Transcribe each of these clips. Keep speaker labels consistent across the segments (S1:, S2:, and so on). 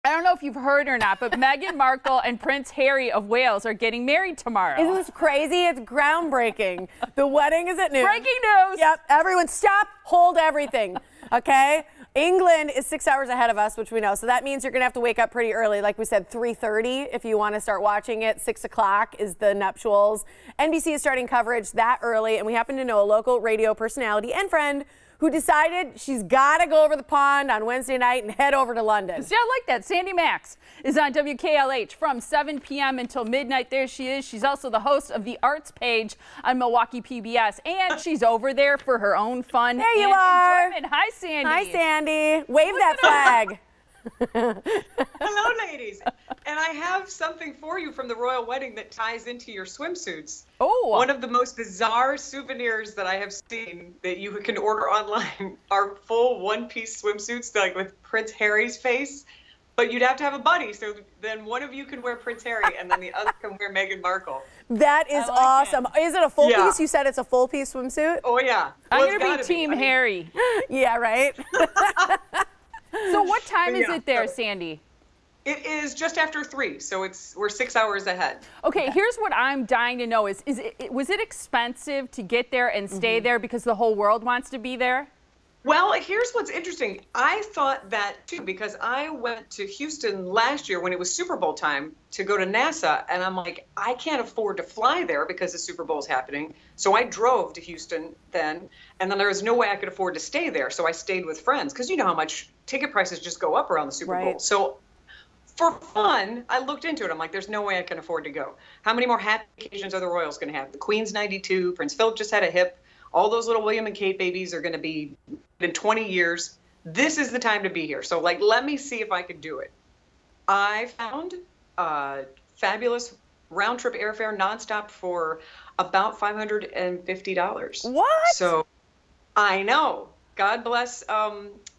S1: I don't know if you've heard or not, but Meghan Markle and Prince Harry of Wales are getting married tomorrow.
S2: Isn't this crazy? It's groundbreaking. The wedding is at noon.
S1: Breaking news.
S2: Yep. Everyone stop, hold everything. Okay? England is 6 hours ahead of us, which we know. So that means you're going to have to wake up pretty early. Like we said, 3:30 if you want to start watching it. 6 o'clock is the nuptials. NBC is starting coverage that early. And we happen to know a local radio personality and friend who decided she's got to go over the pond on Wednesday night and head over to London.
S1: See, I like that. Sandy Maxx is on WKLH from 7 p.m. until midnight. There she is. She's also the host of the Arts page on Milwaukee PBS, and she's over there for her own fun
S2: there you
S1: and
S2: are.
S1: enjoyment. Hi, Sandy.
S2: Hi, Sandy. Wave that flag.
S3: Hello, ladies. And I have something for you from the royal wedding that ties into your swimsuits.
S1: Oh.
S3: One of the most bizarre souvenirs that I have seen that you can order online are full one-piece swimsuits, like with Prince Harry's face. But you'd have to have a buddy, so then one of you can wear Prince Harry, and then the other can wear Meghan Markle.
S2: That is awesome. Is it a full piece? You said it's a full piece swimsuit?
S3: Oh, yeah.
S1: I'm going to be Team Harry.
S2: Yeah, right?
S1: So what time is it there, Sandy?
S3: It is just after 3, so we're 6 hours ahead.
S1: Okay, here's what I'm dying to know was it expensive to get there and stay there because the whole world wants to be there?
S3: Well, here's what's interesting. I thought that too, because I went to Houston last year when it was Super Bowl time to go to NASA, and I'm like, I can't afford to fly there because the Super Bowl is happening. So I drove to Houston then, and then there was no way I could afford to stay there. So I stayed with friends, because you know how much ticket prices just go up around the Super Bowl. So for fun, I looked into it. I'm like, there's no way I can afford to go. How many more happy occasions are the Royals going to have? The Queen's 92, Prince Philip just had a hip. All those little William and Kate babies are going to be in 20 years. This is the time to be here. So, like, let me see if I can do it. I found fabulous round-trip airfare nonstop for about $550.
S2: What?
S3: So, I know. God bless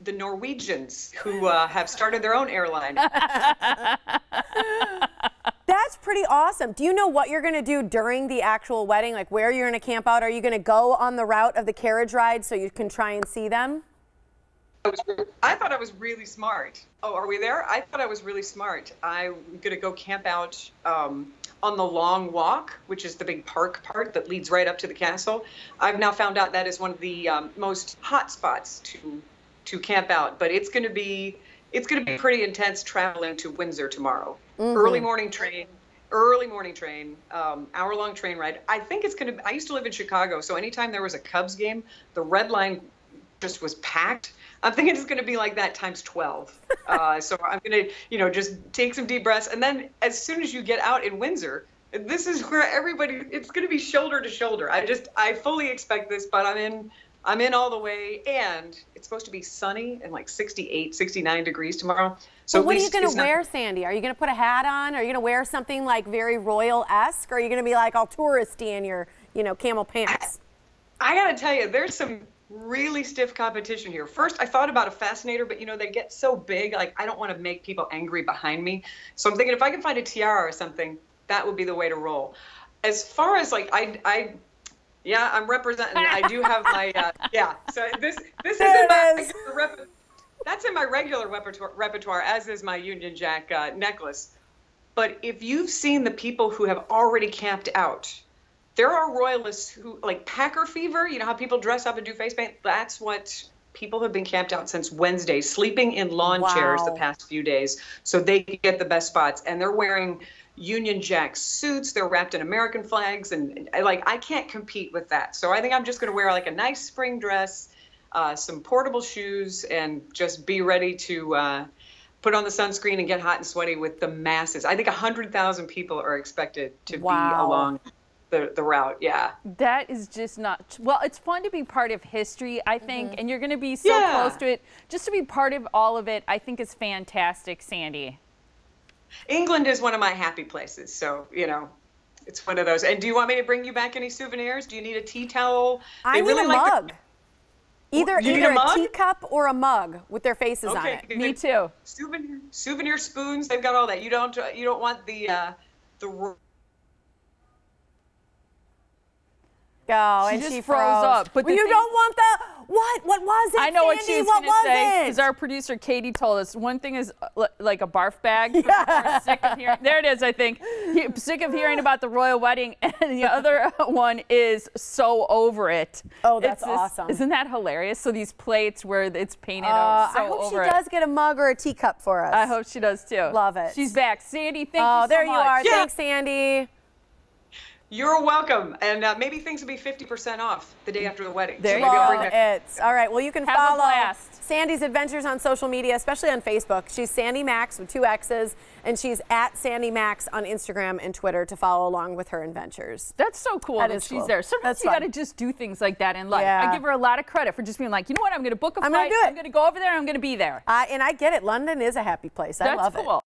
S3: the Norwegians who have started their own airline.
S2: That's pretty awesome. Do you know what you're going to do during the actual wedding? Like where you're going to camp out? Are you going to go on the route of the carriage ride so you can try and see them?
S3: I thought I was really smart. Oh, are we there? I thought I was really smart. I'm going to go camp out on the long walk, which is the big park part that leads right up to the castle. I've now found out that is one of the most hot spots to camp out, but it's going to be pretty intense traveling to Windsor tomorrow. Early morning train, hour-long train ride. I think it's going to, I used to live in Chicago, so anytime there was a Cubs game, the Red Line just was packed. I'm thinking it's going to be like that times 12. So I'm going to, just take some deep breaths. And then as soon as you get out in Windsor, this is where it's going to be shoulder to shoulder. I fully expect this, but I'm in all the way, and it's supposed to be sunny and like 68, 69 degrees tomorrow. So
S2: what are you going to wear, Sandy? Are you going to put a hat on? Are you going to wear something like very royal-esque? Or are you going to be like all touristy in your, camel pants?
S3: I got to tell you, there's some really stiff competition here. First, I thought about a fascinator, but they get so big, like I don't want to make people angry behind me. So I'm thinking if I can find a tiara or something, that would be the way to roll. As far as like, yeah, I'm representing. I do have my So this is in my that's in my regular repertoire, as is my Union Jack necklace. But if you've seen the people who have already camped out, there are royalists who like Packer fever. You know how people dress up and do face paint? That's what people have been camped out since Wednesday, sleeping in lawn chairs the past few days, so they get the best spots, and they're wearing Union Jack suits. They're wrapped in American flags, and like I can't compete with that. So I think I'm just going to wear like a nice spring dress, some portable shoes, and just be ready to put on the sunscreen and get hot and sweaty with the masses. I think 100,000 people are expected to be along the route. Yeah.
S1: That is just not, well, it's fun to be part of history, I think, and you're going to be so close to it. Just to be part of all of it, I think is fantastic, Sandy.
S3: England is one of my happy places, so, it's one of those. And do you want me to bring you back any souvenirs? Do you need a tea towel?
S2: I need a mug. Either a teacup or a mug with their faces on it.
S1: Me too.
S3: Souvenir spoons, they've got all that. You don't want the
S2: and
S1: she froze up.
S2: But you don't want What? What was it?
S1: I know what
S2: Sandy?
S1: she was
S2: What
S1: going to say.
S2: was it?
S1: Because our producer Katie told us one thing is like a barf bag. Yeah. Sick of hearing, there it is, I think. Sick of hearing about the royal wedding. And the other one is so over it.
S2: Oh, that's awesome.
S1: Isn't that hilarious? So these plates where it's painted so
S2: I hope
S1: over
S2: she does get a mug or a teacup for us.
S1: I hope she does too.
S2: Love it.
S1: She's back. Sandy, thank you
S2: Oh,
S1: so
S2: there you
S1: much.
S2: are.
S3: Yeah.
S2: Thanks, Sandy.
S3: You're welcome. And maybe things will be 50% off the day after the wedding.
S1: There
S3: So
S1: you
S3: maybe I'll
S1: go.
S3: bring that.
S2: All right. Well, you can
S1: Have a
S2: follow
S1: blast.
S2: Sandy's adventures on social media, especially on Facebook. She's Sandy Maxx with 2 X's, and she's at Sandy Maxx on Instagram and Twitter to follow along with her adventures.
S1: That's so cool that
S2: is
S1: she's
S2: cool.
S1: there. Sometimes
S2: That's
S1: you got
S2: fun.
S1: to just do things like that in life.
S2: Yeah.
S1: I give her a lot of credit for just being like, you know what, I'm going to book a
S2: I'm
S1: flight.
S2: gonna do it.
S1: I'm going to go over there. I'm going to be there.
S2: And I get it. London is a happy place. I
S1: That's
S2: love it.
S1: cool.